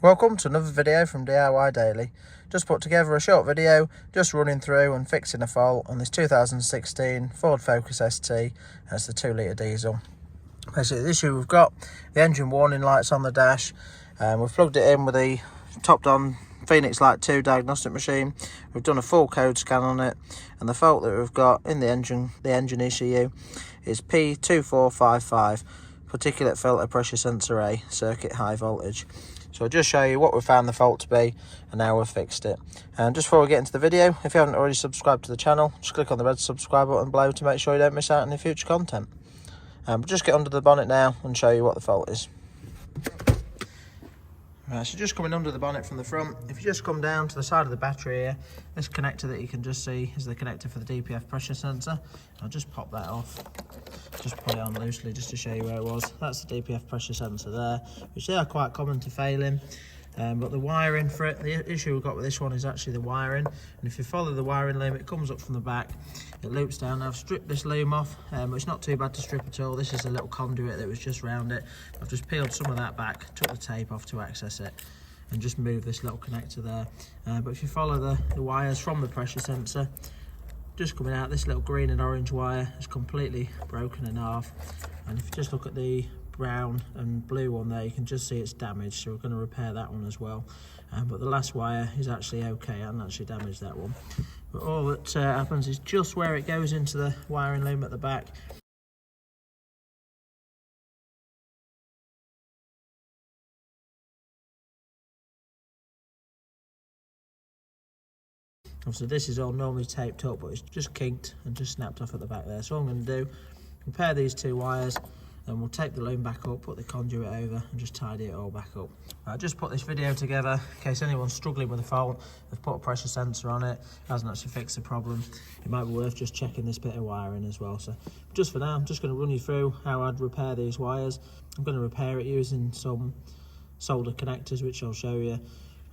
Welcome to another video from DIY Daily. Just put together a short video just running through and fixing a fault on this 2016 Ford Focus ST, and it's the 2 litre diesel. Basically the issue we've got, the engine warning lights on the dash, and we've plugged it in with the Topdown Phoenix Light 2 diagnostic machine. We've done a full code scan on it, and the fault that we've got in the engine ECU is P2455 particulate filter pressure sensor A, circuit high voltage. So I'll just show you what we found the fault to be and how we've fixed it. And just before we get into the video, if you haven't already subscribed to the channel, just click on the red subscribe button below to make sure you don't miss out on any future content. We'll just get under the bonnet now and show you what the fault is. Right, so just coming under the bonnet from the front, if you just come down to the side of the battery here, this connector that you can just see is the connector for the DPF pressure sensor. I'll just pop that off, just put it on loosely just to show you where it was. That's the DPF pressure sensor there, which they are quite common to fail in. But the wiring for it, the issue we've got with this one is actually the wiring. And if you follow the wiring loom, it comes up from the back, it loops down. I've stripped this loom off, it's not too bad to strip at all. This is a little conduit that was just round it. I've just peeled some of that back, took the tape off to access it, and just moved this little connector there. But if you follow the wires from the pressure sensor, just coming out, this little green and orange wire is completely broken in half. And if you just look at the brown and blue one there, you can just see it's damaged, so we're going to repair that one as well. But the last wire is actually okay, I haven't actually damaged that one. But all that happens is just where it goes into the wiring loom at the back, obviously this is all normally taped up, but it's just kinked and just snapped off at the back there. So all I'm going to do, repair these two wires, and we'll tape the loom back up, put the conduit over, and just tidy it all back up. I just put this video together in case anyone's struggling with a fault. They've put a pressure sensor on it, hasn't actually fixed the problem. It might be worth just checking this bit of wiring as well. So just for now, I'm just going to run you through how I'd repair these wires. I'm going to repair it using some solder connectors, which I'll show you,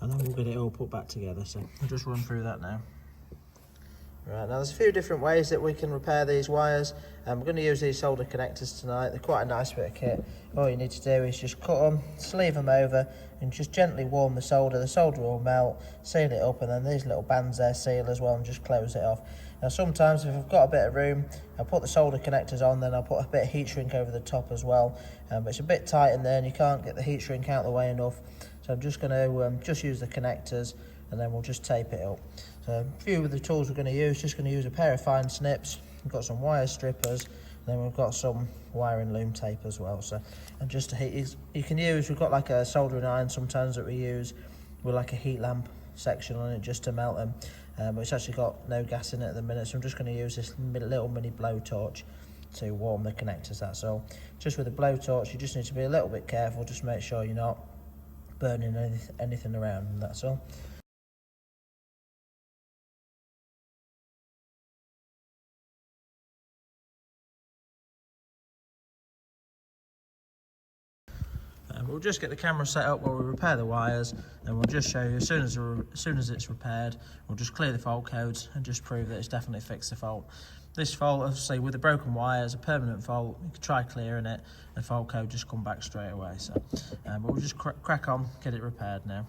and then we'll get it all put back together. So I'll just run through that now. Right, now there's a few different ways that we can repair these wires, and we're going to use these solder connectors tonight. They're quite a nice bit of kit. All you need to do is just cut them, sleeve them over, and just gently warm the solder. The solder will melt, seal it up, and then these little bands there seal as well, and just close it off. Now sometimes if I've got a bit of room, I'll put the solder connectors on, then I'll put a bit of heat shrink over the top as well. But it's a bit tight in there and you can't get the heat shrink out of the way enough. So I'm just going to just use the connectors, and then we'll just tape it up. So a few of the tools we're going to use, just going to use a pair of fine snips. We've got some wire strippers, and then we've got some wiring loom tape as well. So, and just to heat, you can use, we've got like a soldering iron sometimes that we use with like a heat lamp section on it just to melt them. But it's actually got no gas in it at the minute, so I'm just going to use this little mini blowtorch to warm the connectors, that's all. Just with a blowtorch, you just need to be a little bit careful, just make sure you're not burning anything around, and that's all. We'll just get the camera set up while we repair the wires, and we'll just show you as soon as it's repaired, we'll just clear the fault codes and just prove that it's definitely fixed the fault. This fault, obviously with the broken wires, a permanent fault, you can try clearing it, the fault code just come back straight away. So but we'll just crack on, get it repaired now.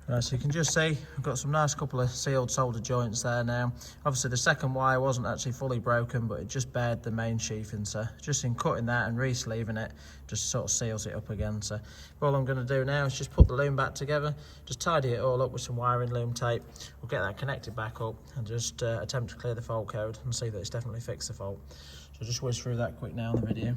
So you can just see I've got some nice couple of sealed solder joints there now. Obviously the second wire wasn't actually fully broken, but it just bared the main sheathing, so just in cutting that and re-sleeving it just sort of seals it up again. So all I'm going to do now is just put the loom back together, just tidy it all up with some wiring loom tape. We'll get that connected back up and just attempt to clear the fault code and see that it's definitely fixed the fault. So I'll just whiz through that quick now on the video.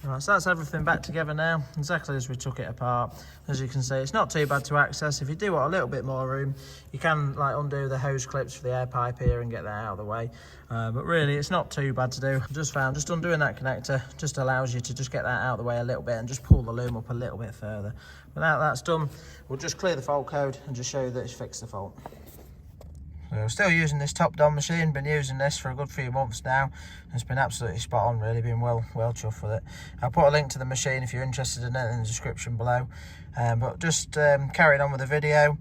Right, so that's everything back together now, exactly as we took it apart. As you can see, it's not too bad to access. If you do want a little bit more room, you can like undo the hose clips for the air pipe here and get that out of the way. But really, it's not too bad to do. I've just found just undoing that connector just allows you to just get that out of the way a little bit and just pull the loom up a little bit further. But now that's done, we'll just clear the fault code and just show you that it's fixed the fault. So still using this Topdown machine, been using this for a good few months now. It's been absolutely spot on, really, been well chuffed with it. I'll put a link to the machine if you're interested in it in the description below. But just carrying on with the video,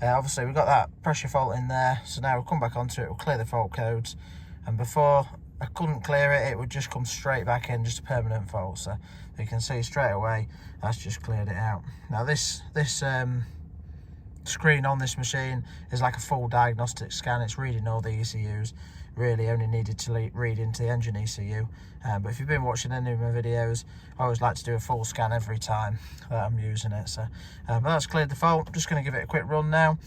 obviously we've got that pressure fault in there, so now we'll come back onto it, we'll clear the fault codes, and before I couldn't clear it, it would just come straight back in, just a permanent fault. So you can see straight away, that's just cleared it out. Now this screen on this machine is like a full diagnostic scan. It's reading all the ECUs, really only needed to read into the engine ECU. But if you've been watching any of my videos, I always like to do a full scan every time that I'm using it. So but that's cleared the fault. I'm just going to give it a quick run now.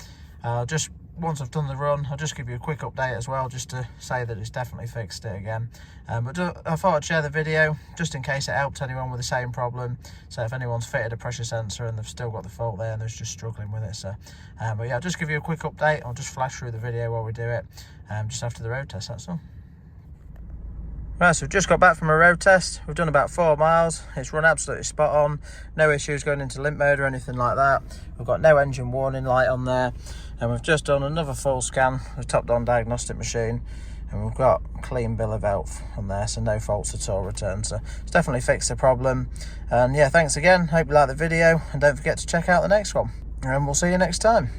Once I've done the run, I'll just give you a quick update as well, just to say that it's definitely fixed it again. But I thought I'd share the video just in case it helped anyone with the same problem. So if anyone's fitted a pressure sensor and they've still got the fault there and they're just struggling with it. So but yeah, I'll just give you a quick update. I'll just flash through the video while we do it, just after the road test, that's all. Right, so we've just got back from a road test. We've done about 4 miles. It's run absolutely spot on. No issues going into limp mode or anything like that. We've got no engine warning light on there. And we've just done another full scan with Topdown Diagnostic machine. And we've got a clean bill of health on there, so no faults at all returned. So it's definitely fixed the problem. And yeah, thanks again. Hope you like the video. And don't forget to check out the next one. And we'll see you next time.